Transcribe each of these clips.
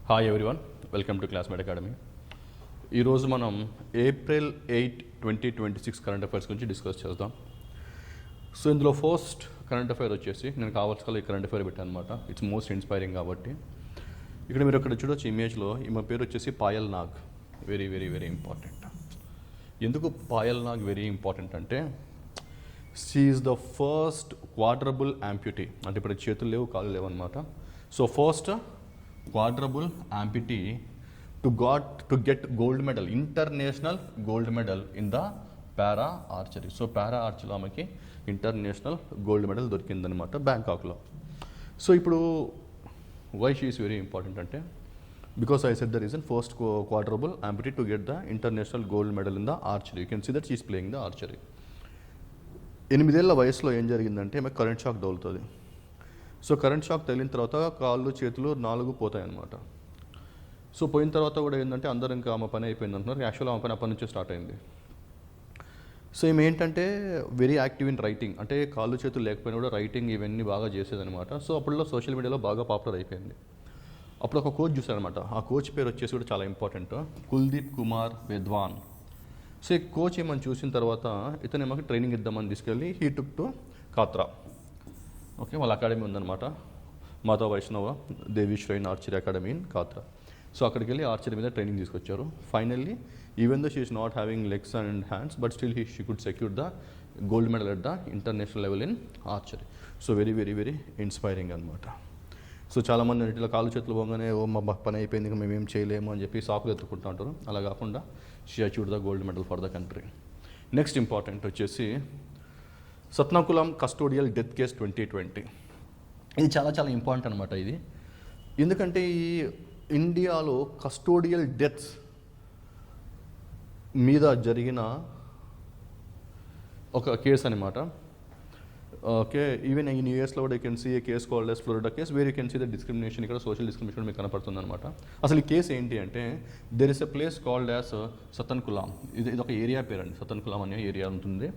Hi everyone, welcome to classmate academy. ఈరోజు మనం April 8, 2026 current affairs గురించి డిస్కస్ చేద్దాం. సో ఇందులో ఫస్ట్ కరెంట్ అఫైర్ వచ్చేసి నేను కావాల్సిన ఈ కరెంట్ అఫైర్ పెట్టాను అనమాట. ఇట్స్ మోస్ట్ ఇన్స్పైరింగ్ కాబట్టి. ఇక్కడ మీరు ఇక్కడ చూడొచ్చు ఇమేజ్లో ఈమె పేరు వచ్చేసి Payal Nag. Very very very important. ఎందుకు పాయల్ నాగ్ వెరీ ఇంపార్టెంట్ అంటే షీ ఈజ్ ద ఫస్ట్ క్వాడ్రబుల్ యాంప్యూటీ, అంటే ఇప్పుడు చేతులు లేవు కాళ్ళు లేవు అనమాట. So first quadruple amputee to get gold medal, international gold medal in the para archery. So para archery లో ఆమెకి ఇంటర్నేషనల్ గోల్డ్ మెడల్ దొరికిందనమాట బ్యాంకాక్లో. సో ఇప్పుడు why she is very important అంటే because I said the reason first quadruple amputee to get the international gold medal in the archery. You can see that she is playing the archery. 8 ఏళ్ల వయసులో ఏం జరిగిందంటే ఆమె current shock తగులుతుంది. So current shock తగిలిన తర్వాత కాళ్ళు చేతులు 4 పోతాయి అన్నమాట. సో పోయిన తర్వాత కూడా ఏంటంటే అందరూ ఇంకా ఆమె పని అయిపోయింది అంటున్నారు. యాక్చువల్గా ఆమె పని అప్పటి నుంచే స్టార్ట్ అయింది. సో ఈమె ఏంటంటే వెరీ యాక్టివ్ ఇన్ రైటింగ్, అంటే కాళ్ళు చేతులు లేకపోయినా కూడా రైటింగ్ ఇవన్నీ బాగా చేసేదనమాట. సో అప్పుడులో సోషల్ మీడియాలో బాగా పాపులర్ అయిపోయింది. అప్పుడు ఒక కోచ్ చూశారనమాట. ఆ కోచ్ పేరు వచ్చేసి కూడా చాలా ఇంపార్టెంట్, కుల్దీప్ కుమార్ విద్వాన్. సో ఈ కోచ్ ఏమని చూసిన తర్వాత ఇతను ఏమో ట్రైనింగ్ ఇద్దామని తీసుకెళ్ళి he took to Katra. Okay, వాళ్ళ అకాడమీ ఉందన్నమాట, Mata Vaishnava Devi shrine archery academy in Katra. So అక్కడికి వెళ్ళి ఆర్చరీ మీద ట్రైనింగ్ తీసుకొచ్చారు. Finally even though she is not having legs and hands but still she could secure the gold medal at the international level in archery. So very very very inspiring అనమాట. So చాలామంది ఇట్లా కాళ్ళు చేతులు పోగానే ఓ మా పని అయిపోయింది ఇంకా మేమేం చేయలేము అని చెప్పి సాకులు ఎత్తుకుంటూ ఉంటారు. అలా కాకుండా she achieved the gold medal for the country. Next important వచ్చేసి సత్నాకులం కస్టోడియల్ డెత్ కేస్ 2020. ఇది చాలా చాలా ఇంపార్టెంట్ అనమాట. ఇది ఎందుకంటే ఈ ఇండియాలో కస్టోడియల్ డెత్స్ మీద జరిగిన ఒక కేసు అనమాట. ఓకే, ఈవెన్ ఇన్ యూఎస్లో కూడా you can see a case called as Florida case where you can see the discrimination. ఇక్కడ సోషల్ డిస్క్రిమినేషన్ మీకు కనపడుతుంది అనమాట. అసలు ఈ కేసు ఏంటి అంటే there is a place called as Sathankulam. ఇది ఒక ఏరియా పేరు అండి. సతన్కులాం అనే ఏరియా ఉంటుంది,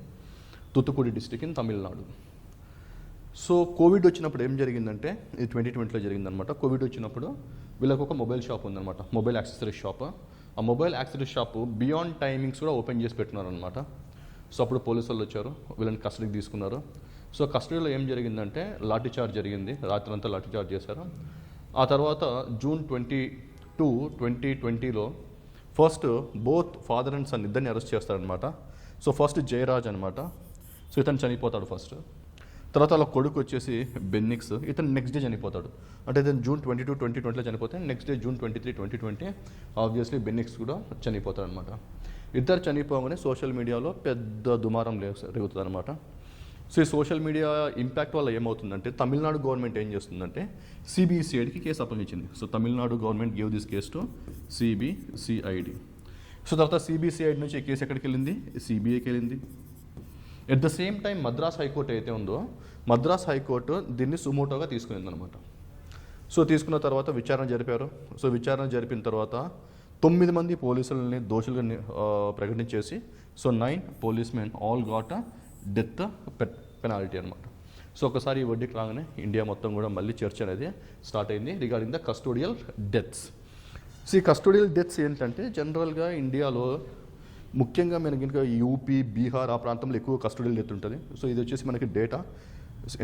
Thoothukudi district in Tamil Nadu. So COVID వచ్చినప్పుడు ఏం జరిగిందంటే ఇది 2020లో జరిగిందనమాట. కోవిడ్ వచ్చినప్పుడు వీళ్ళకి ఒక మొబైల్ షాప్ ఉందన్నమాట, మొబైల్ యాక్సెసరీస్ షాప్. ఆ mobile accessories shop beyond timings కూడా ఓపెన్ చేసి పెట్టినారనమాట. సో అప్పుడు పోలీసు వాళ్ళు వచ్చారు, వీళ్ళని కస్టడీకి తీసుకున్నారు. సో కస్టడీలో ఏం జరిగిందంటే లాఠీ చార్జ్ జరిగింది, రాత్రి అంతా లాఠీ చార్జ్ చేశారు. ఆ తర్వాత జూన్ 22, 2020లో first both father and son ఇద్దరిని అరెస్ట్ చేస్తారనమాట. సో ఫస్ట్ జయరాజ్ అనమాట. సో ఇతను చనిపోతాడు ఫస్ట్. తర్వాత వాళ్ళ కొడుకు వచ్చేసి బెన్నిక్స్, ఇతను నెక్స్ట్ డే చనిపోతాడు. అంటే ఇతను జూన్ 22, 2020లో చనిపోతే next day June 23, 2020 obviously Bennix కూడా చనిపోతాడు అనమాట. ఇద్దరు చనిపోగానే సోషల్ మీడియాలో పెద్ద దుమారం రేగుతుంది అనమాట. సో ఈ సోషల్ మీడియా ఇంపాక్ట్ వల్ల ఏమవుతుందంటే తమిళనాడు గవర్నమెంట్ ఏం చేస్తుందంటే సిబిసిఐడికి కేసు అప్పగించింది. So Tamil Nadu government gave this case to CBCID. So తర్వాత సిబిసిఐడి నుంచి ఈ కేసు ఎక్కడికి వెళ్ళింది, సిబిఐకి వెళ్ళింది. At the same time Madras high court అయితే ఉందో మద్రాస్ హైకోర్టు దీన్ని సుమోటోగా తీసుకునింది అనమాట. సో తీసుకున్న తర్వాత విచారణ జరిపారు. సో విచారణ జరిపిన తర్వాత 9 మంది పోలీసులని దోషులుగా ప్రకటించేసి so 9 police men all got death penalty అనమాట. సో ఒకసారి ఈ వడ్డీకి రాగానే ఇండియా మొత్తం కూడా మళ్ళీ చర్చ అనేది స్టార్ట్ అయింది regarding the custodial deaths. So ఈ కస్టోడియల్ డెత్స్ ఏంటంటే జనరల్గా ఇండియాలో ముఖ్యంగా మనకి ఇంకా యూపీ, బీహార్ ఆ ప్రాంతంలో ఎక్కువ కస్టోడియల్ డెత్ ఉంటుంది. సో ఇది వచ్చేసి మనకి డేటా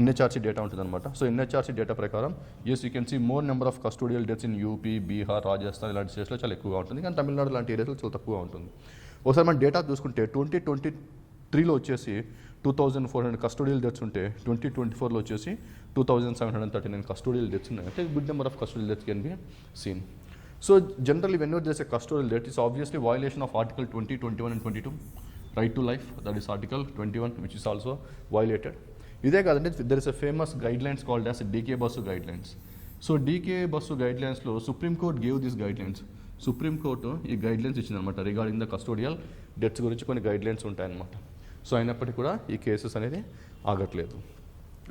ఎన్హెచ్ఆర్సీ డేటా ఉంటుంది అనమాట. సో ఎన్హెచ్ఆర్సీ డేటా ప్రకారం as you can see more number of custodial deaths in UP, Bihar, Rajasthan ఇలాంటి స్టేట్స్లో చాలా ఎక్కువగా ఉంటుంది, కానీ తమిళనాడు లాంటి ఏరియాస్లో చాలా తక్కువగా ఉంటుంది. ఒకసారి మన డేటా చూసుకుంటే 2023లో వచ్చేసి 2400 కస్టోడియల్ డెత్స్ ఉంటే 2024లో వచ్చేసి 2739 కస్టోడియల్ డెత్స్ ఉన్నాయి. అంటే good number of custodial deaths can be scene. So generally whenever there is a custodial death, it's obviously violation of Article 20, 21 and 22, right to life. That is Article 21 which is also violated. ఇదే కాదండి, there is a famous guidelines called as DK Basu guidelines. So DK Basu guidelines-లో Supreme Court gave these guidelines. Supreme Court ఈ guidelines ఇచ్చిందనమాట regarding the custodial deaths గురించి కొన్ని guidelines ఉంటాయన్నమాట. So అయినప్పటికీ కూడా ఈ కేసెస్ అనేది ఆగట్లేదు.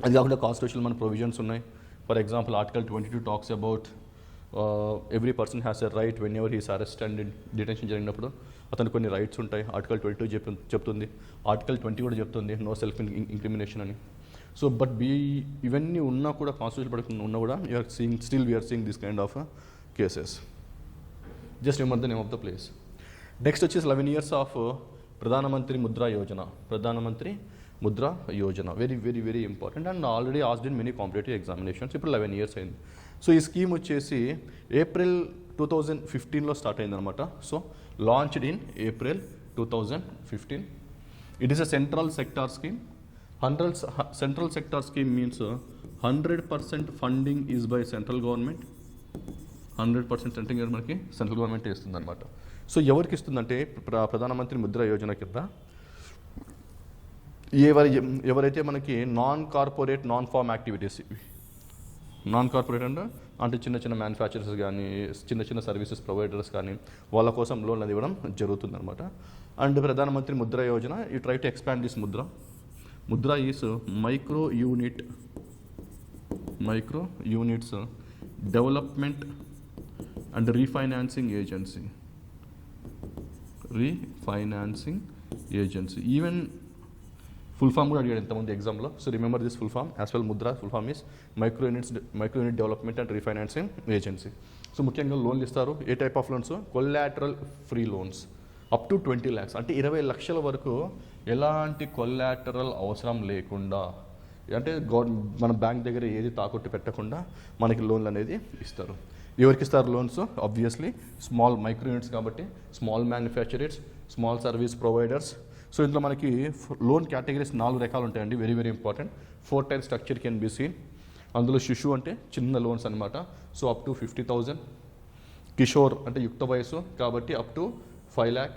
అది కాకుండా కాన్స్టిట్యూషన్లో మన ప్రొవిజన్స్ ఉన్నాయి. For example Article 22 talks about every person has a right when ever he's arrest and detention జరిగినప్పుడు అతనికి కొన్ని రైట్స్ ఉంటాయి. Article 22 చెప్తుంది, Article 20 కూడా చెప్తుంది నో సెల్ఫ్ ఇంక్రిమినేషన్ అని. సో బట్ ఇవన్నీ ఉన్నా కూడా కాన్స్టిట్యూషన్ పడకుండా ఉన్నా కూడా we are seeing this kind of cases. Just remember the name of the place. Next వచ్చేసి 11 years of ప్రధానమంత్రి ముద్రా యోజన. ప్రధానమంత్రి Mudra Yojana very very very important and already asked in many competitive examinations. ఇప్పుడు 11 years అయింది. సో ఈ స్కీమ్ వచ్చేసి ఏప్రిల్ 2015లో స్టార్ట్ అయిందనమాట. So launched in April 2015. It is a central sector scheme. Central sector scheme means 100% funding is by central government. 100% central గవర్నమెంట్కి central government ఇస్తుంది అనమాట. So ఎవరికి ఇస్తుందంటే ప్రధానమంత్రి ముద్రా యోజన కింద ఎవరైతే మనకి non corporate non farm activities, non corporate అంటే చిన్న చిన్న మ్యానుఫ్యాక్చరర్స్ కానీ చిన్న చిన్న సర్వీసెస్ ప్రొవైడర్స్ కానీ వాళ్ళ కోసం లోన్లు అది ఇవ్వడం జరుగుతుంది అనమాట. అండ్ ప్రధానమంత్రి ముద్రా యోజన ఈ try to expand this Mudra is micro units development and refinancing agency. Even full form కూడా అడిగాడు ఎంతమంది ఎగ్జామ్లో. So remember this full form as well. Mudra full form is micro unit development and refinancing agency. So ముఖ్యంగా లోన్లు ఇస్తారు. A type of loans? Collateral free loans up to 20 lakhs, అంటే 20 లక్షల వరకు ఎలాంటి కొల్లాటరల్ అవసరం లేకుండా, అంటే మన బ్యాంక్ దగ్గర ఏది తాకట్టు పెట్టకుండా మనకి లోన్లు అనేది ఇస్తారు. ఎవరికి ఇస్తారు loans? Obviously small micro units కాబట్టి small manufacturers, small service providers. So ఇందులో మనకి లోన్ కేటగిరీస్ 4 రకాలు ఉంటాయండి. Very very important. 4 tier structure can be seen. అందులో శిశు అంటే చిన్న లోన్స్ అనమాట. So up to 50,000. కిషోర్ అంటే యుక్త వయసు కాబట్టి అప్ టు 5 lakh.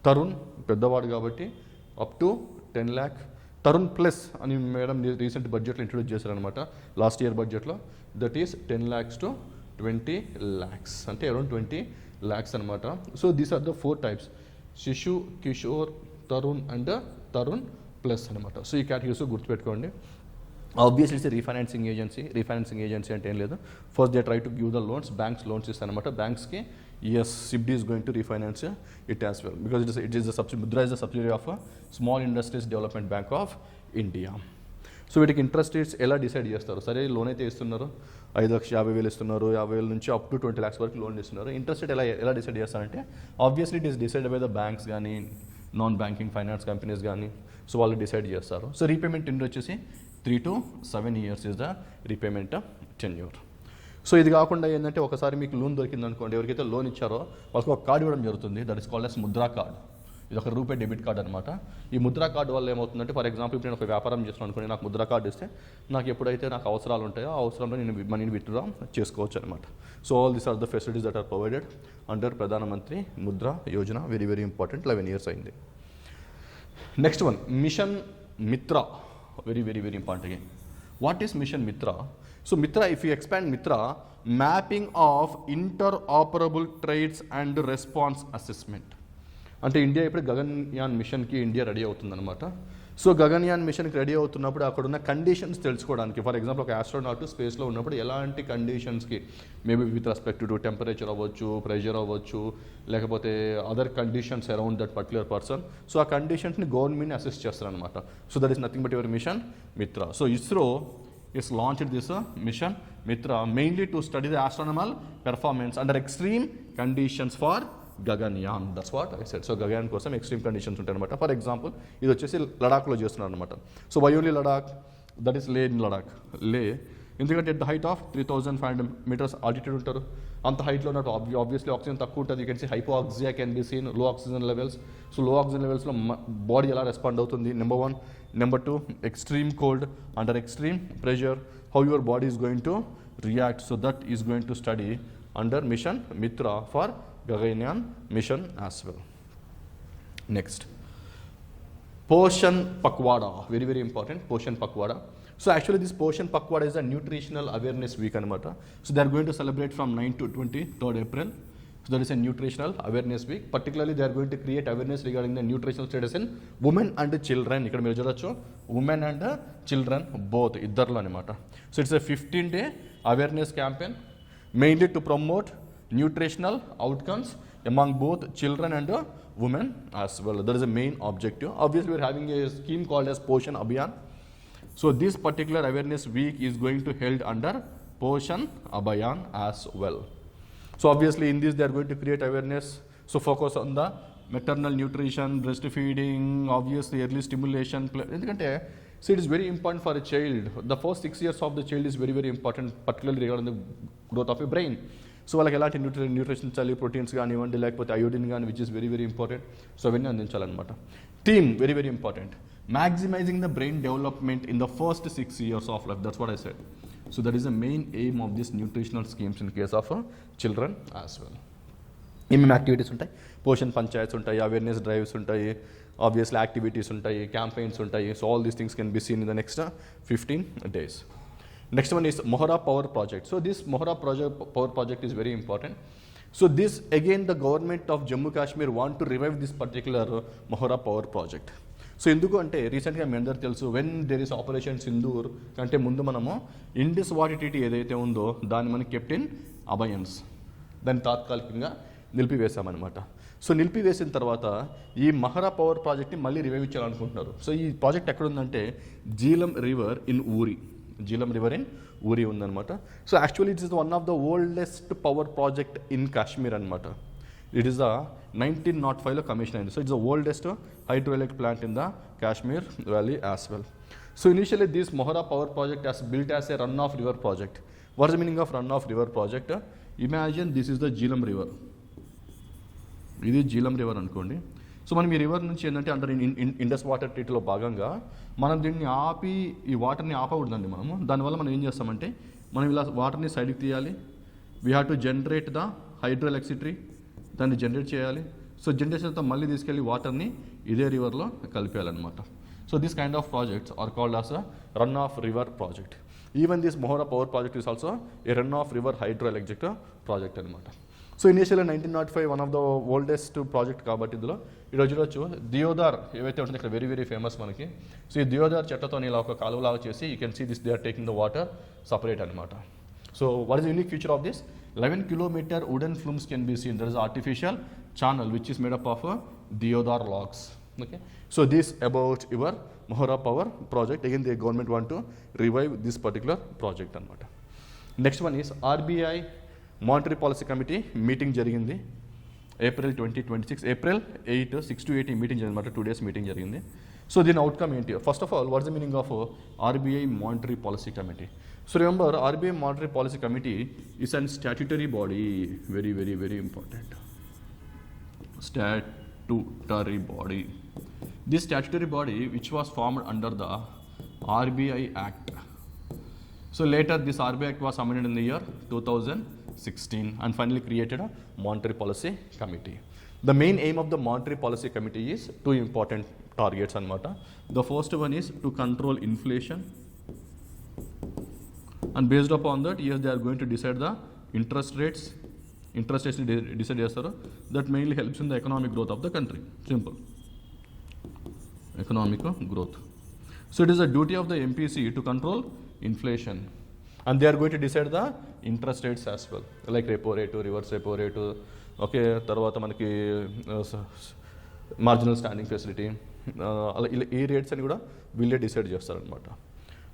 తరుణ్ పెద్దవాడు కాబట్టి up to 10 lakh. Tarun plus అని మేడం రీసెంట్ బడ్జెట్లో ఇంట్రొడ్యూస్ చేశారనమాట, లాస్ట్ ఇయర్ బడ్జెట్లో. That is 10 lakhs to 20 lakhs, అంటే అరౌండ్ 20 lakhs అనమాట. So these are the 4 types: Shishu, Kishor, Tarun and Tarun plus అనమాట. సో ఈ కేటగిరీస్ గుర్తుపెట్టుకోండి. ఆబ్వియస్లీ ఇట్స్ రీఫైనాన్సింగ్ ఏజెన్సీ అంటే ఏం లేదు. First they try to give the loans. Banks loans ఇస్తారనమాట. బ్యాంక్స్కి yes, SIBD is going to refinance it as well, because Mudra is a subsidiary of a Small Industries Development Bank of India. So వీటికి interest rates ఎలా decide చేస్తారు? సరే loan అయితే ఇస్తున్నారు, 5,50,000 ఇస్తున్నారు, 50,000 నుంచి అప్ టు 20 lakhs వరకు లోన్ ఇస్తున్నారు. ఇంట్రెస్ట్ రేట్ ఎలా డిసైడ్ చేస్తారంటే obviously it is decide by the banks కానీ నాన్ బ్యాంకింగ్ ఫైనాన్స్ కంపెనీస్ కానీ. సో వాళ్ళు డిసైడ్ చేస్తారు. సో రీపేమెంట్ టెన్యూర్ వచ్చేసి 3 to 7 years is the repayment tenure. So ఇది కాకుండా ఏంటంటే ఒకసారి మీకు లోన్ దొరికింది అనుకోండి, ఎవరికైతే లోన్ ఇచ్చారో వాళ్ళకి ఒక కార్డు ఇవ్వడం జరుగుతుంది. That is called as Mudra card. ఇది ఒక రూపే డెబిట్ కార్డ్ అనమాట. ఈ ముద్రా కార్డు వల్ల ఏమవుతుందంటే, ఫర్ ఎగ్జాంపుల్ ఇప్పుడు నేను ఒక వ్యాపారం చేస్తున్నాను అనుకోండి, నాకు ముద్రా కార్డు ఇస్తే నాకు ఎప్పుడైతే నాకు అవసరాలు ఉంటాయో ఆ అవసరంలో నేను మనీని విత్డ్రా చేసుకోవచ్చు అనమాట. So all these are the facilities that are provided under Pradhan Mantri Mudra Yojana. Very very important. 11 years అయింది. Next one, mission Mitra. Very very very important again. What is mission Mitra? So Mitra, if you expand Mitra, mapping of interoperable trades and response assessment. అంటే India ఇప్పుడు గగన్యాన్ మిషన్కి India ready అవుతుందన్నమాట. So Gaganyaan మిషన్కి ready అవుతున్నప్పుడు అక్కడ ఉన్న conditions తెలుసుకోవడానికి, ఫర్ ఎగ్జాంపుల్ ఒక ఆస్ట్రోనాట్ స్పేస్లో ఉన్నప్పుడు ఎలాంటి కండిషన్స్కి, maybe with respect to temperature అవ్వచ్చు, ప్రెషర్ అవ్వచ్చు, లేకపోతే other conditions around that particular person. So ఆ కండిషన్స్ని గవర్నమెంట్ని అసెస్ చేస్తారనమాట. So that is nothing but your mission Mitra. So ISRO is launched this mission Mitra mainly to study the astronomical performance under extreme conditions for Gaganyaan. That's what I said. So Gaganyaan కోసం extreme conditions ఉంటాయి అనమాట. For example ఇది వచ్చేసి లడాఖ్లో చేస్తున్నారు అనమాట. So why only Ladakh? That is Leh in Ladakh. Leh ఎందుకంటే at the height of 3,500 meters altitude ఉంటారు. అంత హైట్లో ఉన్నట్టు ఆబ్వియస్లీ ఆక్సిజన్ తక్కువ ఉంటుంది. You can see hypoxia can be seen, low oxygen levels. So low oxygen లెవెల్స్లో బాడీ ఎలా రెస్పాండ్ అవుతుంది, number 1. Number 2, extreme cold under extreme pressure, how your body is going to react. So that is going to study under mission Mitra for Gaganyaan mission as well. Next, Poshan Pakwada. Very very important, Poshan Pakwada. So actually this Poshan Pakwada is a nutritional awareness week anamata. So they are going to celebrate from 9 to 23rd April. So that is a nutritional awareness week. Particularly they are going to create awareness regarding the nutritional status in women and children. ఇక్కడ మీరు చూడొచ్చు, women and children both ఇద్దరులో అనమాట. So it's a 15-day awareness campaign mainly to promote nutritional outcomes among both children and women as well. That is the main objective. Obviously we are having a scheme called as Poshan Abhiyan. So this particular awareness week is going to held under Poshan Abhiyan as well. So obviously in this they are going to create awareness. So focus on the maternal nutrition, breastfeeding, obviously early stimulation. ఎందుకంటే so it is very important for a child. The first 6 years of the child is very very important, particularly regarding the growth of a brain. So వాళ్ళకి ఎలాంటి nutrition ఇచ్చాలి, proteins కానివ్వండి, లేకపోతే iodine కానీ, which is very very important. So అవన్నీ అందించాలన్నమాట. Theme very very important, maximizing the brain development in the first 6 years of life. That's what I said. So that is the main aim of these nutritional schemes in case of children as well. ఏమేమి activities ఉంటాయి, పోషన్ పంచాయత్స్ ఉంటాయి, awareness drives ఉంటాయి, obviously activities ఉంటాయి, campaigns ఉంటాయి. So all these things can be scene in the next 15 days. Next one is Mohra Power Project. So this Mohra Power Project is very important. So this again the government of Jammu Kashmir want to revive this particular Mohra Power Project. సో ఎందుకు అంటే రీసెంట్గా మీ అందరూ తెలుసు, when there is operation Sindoor కంటే ముందు మనము ఇండిస్ వాటర్ ట్రీటీ ఏదైతే ఉందో దాన్ని మనం కెప్ట్ ఇన్ అబయన్స్, దాన్ని తాత్కాలికంగా నిలిపివేశామన్నమాట. సో నిలిపివేసిన తర్వాత ఈ మహరా పవర్ ప్రాజెక్ట్ని మళ్ళీ రివైవ్ చేయాలనుకుంటున్నారు. సో ఈ ప్రాజెక్ట్ ఎక్కడుందంటే జీలం రివర్ ఇన్ ఊరి, జీలం రివర్ ఇన్ ఊరి ఉందన్నమాట. So actually it is one of the oldest power project in Kashmir అనమాట. ఇట్ ఈస్ ద 1905లో కమిషన్ అయింది. So it's the oldest hydroelectric plant in the Kashmir valley as well. So initially this Mohra power project has built as a run off river project. What is the meaning of run off river project? Imagine this is the Jhelum river, ఇది Jhelum river అనుకోండి. So మనం ఈ river నుంచి ఏంటంటే under Indus water ట్రీటీలో భాగంగా మనం దీన్ని ఆపి ఈ వాటర్ని ఆపకూడదండి మనము. దానివల్ల మనం ఏం చేస్తామంటే మనం ఇలా వాటర్ని సైడ్కి తీయాలి. We have to generate the hydro electricity, దాన్ని జనరేట్ చేయాలి. సో జనరేషన్తో మళ్ళీ తీసుకెళ్ళి వాటర్ని ఇదే రివర్లో కలిపేయాలన్నమాట. So this kind of projects are called as a run of river project. Even this Mohra power project is also a run of river hydro electric project అనమాట. సో ఇనిషియల్గా 1905 one of the oldest project కాబట్టి ఇందులో ఈరోజు చూడొచ్చు దియోదార్ ఏవైతే ఉంటుంది ఇక్కడ very very famous మనకి. సో ఈ దియోదార్ చెట్టతో ఇలా ఒక కాలువలాగా చేసి you can see this they are taking the water separate అనమాట. So what is unique feature of this? 11 kilometer wooden flumes can be seen. There is artificial channel which is made up of deodar logs. Okay. So this about your Mohara Power project. Again, the government want to revive this particular project anamata. Next one is RBI Monetary Policy Committee meeting jarigindi April 2026. April 8, 6 to 8 meeting jarigindi, 2 days meeting jarigindi. So then outcome enti? First of all, what is the meaning of RBI Monetary Policy Committee? So remember, RBI Monetary Policy Committee is a statutory body, very very very important. Statutory body. This statutory body which was formed under the RBI Act. So later this RBI Act was amended in the year 2016 and finally created a Monetary Policy Committee. The main aim of the Monetary Policy Committee is two important targets anamata. The first one is to control inflation, and based upon that, yes, they are going to decide the interest rates. Interest rates decide చేస్తారు. That mainly helps in the economic growth of the country. Simple. Economic growth. So it is a duty of the MPC to control inflation, and they are going to decide the interest rates as well, like repo rate, reverse repo rate, okay, తర్వాత మనకి marginal standing facility, అలా ఈ rates అని కూడా వీళ్ళే decide చేస్తారనమాట.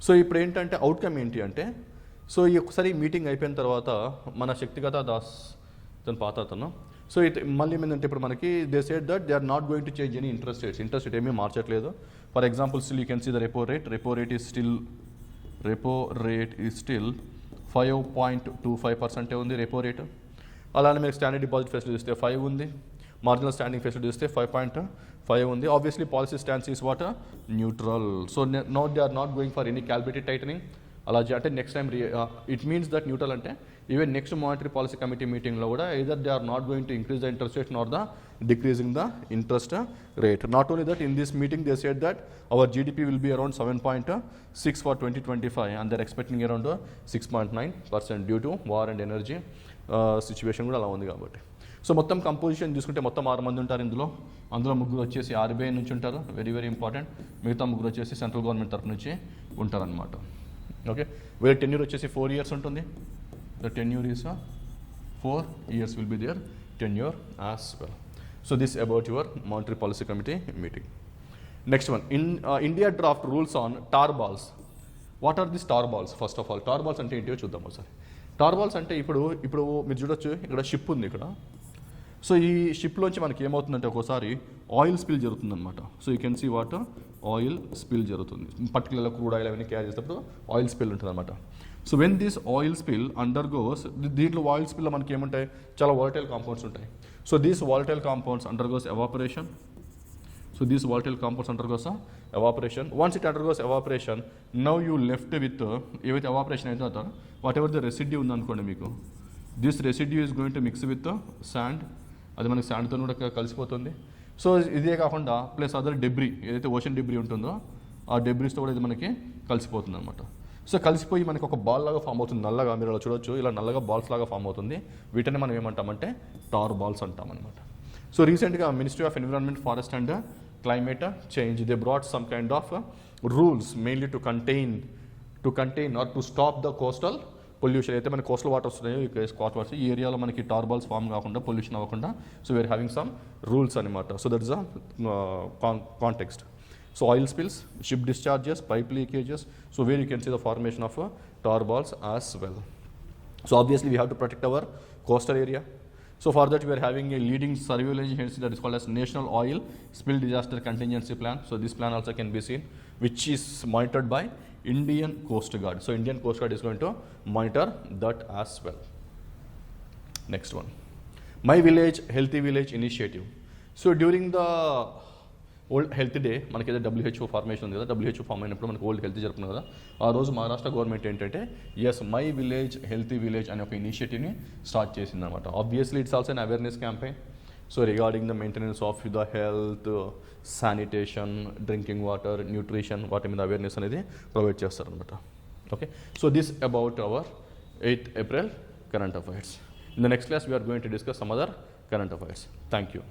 So ఇప్పుడు ఏంటంటే అవుట్కమ్ ఏంటి అంటే, సో ఈ ఒకసారి మీటింగ్ అయిపోయిన తర్వాత మన శక్తిగత దాస్ తన పాత అతను, సో మళ్ళీ ఏంటంటే ఇప్పుడు మనకి they said that they are not going to change any interest rate ఏమీ మార్చట్లేదు. For example still you can see the repo rate is still 5.25% ఉంది రెపో రేటు. అలానే మీరు స్టాండర్డ్ డిపాజిట్ ఫెసిలిటీ ఇస్తే 5 ఉంది, మార్జినల్ స్టాండింగ్ ఫెసిలిటీ ఇస్తే 5.5 ఉంది. Obviously policy stance is what neutral. So not they are not going for any calibrated tightening. అలా అంటే next time it means that neutral అంటే even next monetary policy committee మీటింగ్లో కూడా either they are not going to increase the interest rate nor the decreasing the interest rate. Not only that, in this meeting they said that our GDP will be around 7.6 for 2025 and they're expecting around 6.9% due to war and energy situation కూడా అలా ఉంది కాబట్టి. So మొత్తం composition చూసుకుంటే మొత్తం 6 మంది ఉంటారు ఇందులో. అందులో 3 వచ్చేసి RBI నుంచి ఉంటారు, వెరీ వెరీ ఇంపార్టెంట్. మిగతా 3 వచ్చేసి సెంట్రల్ గవర్నమెంట్ తరఫు నుంచి ఉంటారనమాట. ఓకే, వీళ్ళ టెన్యూర్ వచ్చేసి 4 years ఉంటుంది. The tenure is 4 years will be their tenure as well. So this about your Monetary Policy Committee meeting. Next one, in India draft rules on tar balls. What are these tar balls? First of all, tar balls ante ento chuddam osari. Tar balls అంటే ఇప్పుడు మీరు చూడొచ్చు ఇక్కడ ship ఉంది ఇక్కడ. So ఈ షిప్లోంచి మనకి ఏమవుతుందంటే ఒక్కోసారి ఆయిల్ స్పిల్ జరుగుతుందన్నమాట. So you can see what oil spill జరుగుతుంది, పర్టికులర్గా క్రూడ్ ఆయిల్ అవన్నీ క్యారీ చేసేటప్పుడు ఆయిల్ స్పిల్ ఉంటుంది అనమాట. So when this oil spill undergoes, దీంట్లో ఆయిల్ స్పిల్లో మనకి ఏముంటాయి, చాలా వాలటైల్ కాంపౌండ్స్ ఉంటాయి. So these volatile compounds undergoes evaporation. So these volatile compounds undergoes evaporation. Once it undergoes evaporation, now you left with ఏవైతే evaporation అయితే whatever the residue ఉందనుకోండి మీకు, this residue is going to mix with the sand. అది మనకి శాండ్తో కూడా కలిసిపోతుంది. So ఇదే కాకుండా ప్లస్ అదర్ డెబ్రీ, ఏదైతే ఓషన్ డెబ్రీ ఉంటుందో ఆ డెబ్రీస్తో కూడా ఇది మనకి కలిసిపోతుంది అనమాట. సో కలిసిపోయి మనకి ఒక బాల్ లాగా ఫామ్ అవుతుంది, నల్లగా మీరు అలా చూడొచ్చు, ఇలా నల్లగా బాల్స్ లాగా ఫామ్ అవుతుంది. వీటిని మనం ఏమంటామంటే టార్ బాల్స్ అంటాం అనమాట. సో రీసెంట్గా ministry of environment, forest and climate change, they brought some kind of rules mainly to contain or to stop the coastal pollution. అయితే మనకి కోస్టల్ వాటర్స్ ఉన్నాయో స్కాట్ వాటర్స్, ఈ ఏరియాలో మనకి టార్ బాల్స్ ఫామ్ కాకుండా, పొల్యూషన్ అవ్వకుండా, so we're having some rules అనమాట. So that is a context. So oil spills, ship discharges, pipe leakages, so where you can see the formation of tar balls as well. So obviously we have to protect our coastal area. So for that we are having a leading surveillance agency that is called as National Oil Spill Disaster Contingency Plan. So this plan also can be seen, which is monitored by Indian Coast Guard. So Indian Coast Guard is going to monitor that as well. Next one, My Village Healthy Village Initiative. So during the world health day మనకి ఏదో WHO formation ఉంది కదా, WHO form అయినప్పుడు మనకి world health జరుపుకున్నాం కదా, ఆ రోజు మహారాష్ట్ర గవర్నమెంట్ ఏంటంటే మై విలేజ్ హెల్తీ విలేజ్ అనే ఒక ఇనిషియేటివ్ని స్టార్ట్ చేసింది అనమాట. Obviously it's also an awareness campaign. So regarding the maintenance of the health, sanitation, drinking water, nutrition, వాటి మీద అవేర్నెస్ అనేది ప్రొవైడ్ చేస్తారనమాట. Okay, so this about our 8th April current affairs. In the next class we are going to discuss some other current affairs. Thank you.